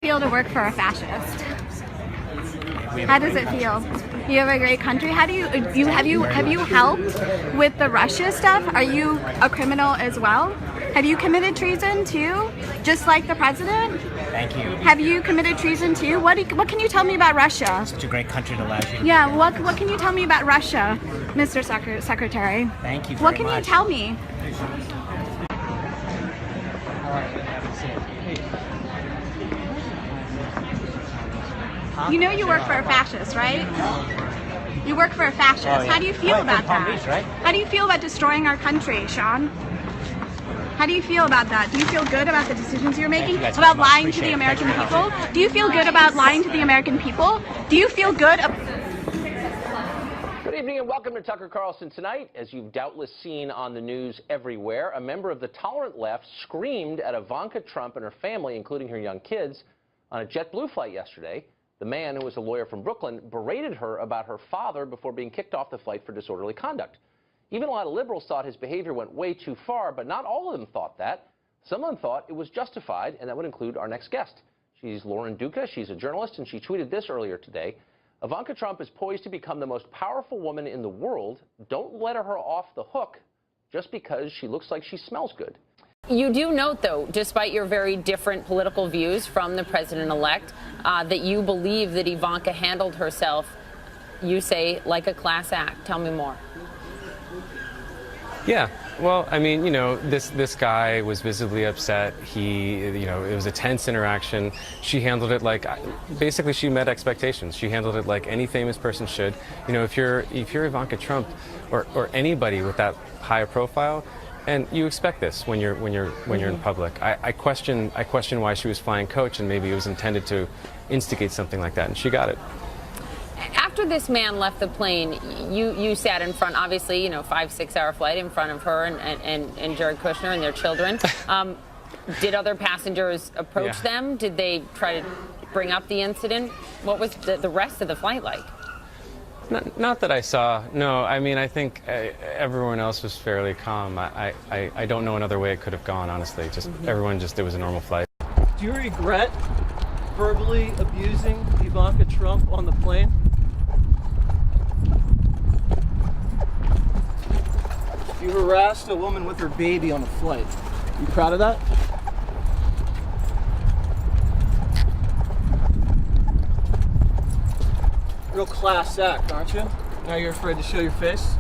Feel to work for a fascist? How does it feel? You have a great country. How do have you helped with the Russia stuff? Are you a criminal as well? Have you committed treason too, just like the president? Thank you. Have you committed treason too? What can you tell me about Russia? Such a great country to allow you to Yeah, what can you tell me about Russia, Mr. Secretary? Thank you very What can much. you tell me? You know you work for a fascist, right? You work for a fascist. Oh, yeah. How do you feel about Palm that? Beach, right? How do you feel about destroying our country, Sean? How do you feel about that? Do you feel good about the decisions you're making? Thank you guys About very much. lying to Appreciate the it. American Thank you. people? Do you feel good about lying to the American people? Do you feel good? Good evening and welcome to Tucker Carlson Tonight. As you've doubtless seen on the news everywhere, a member of the tolerant left screamed at Ivanka Trump and her family, including her young kids, on a JetBlue flight yesterday. The man, who was a lawyer from Brooklyn, berated her about her father before being kicked off the flight for disorderly conduct. Even a lot of liberals thought his behavior went way too far, but not all of them thought that. Some of them thought it was justified, and that would include our next guest. She's Lauren Duca. She's a journalist, and she tweeted this earlier today. Ivanka Trump is poised to become the most powerful woman in the world. Don't let her off the hook just because she looks like she smells good. You do note, though, despite your very different political views from the president-elect, that you believe that Ivanka handled herself, you say, like a class act. Tell me more. Yeah. Well, I mean, this guy was visibly upset. It was a tense interaction. She handled it like, basically, she met expectations. She handled it like any famous person should. If you're Ivanka Trump or anybody with that high a profile, and you expect this when you're in public. I question why she was flying coach, and maybe it was intended to instigate something like that, and she got it. After this man left the plane, you sat in front, obviously, 5-6 hour flight in front of her and Jared Kushner and their children. Did other passengers approach them? Did they try to bring up the incident? What was the rest of the flight like? Not that I saw. No, I mean, I think everyone else was fairly calm. I don't know another way it could have gone, honestly. It was a normal flight. Do you regret verbally abusing Ivanka Trump on the plane? You harassed a woman with her baby on a flight. You proud of that? Real class act, aren't you? Now you're afraid to show your face?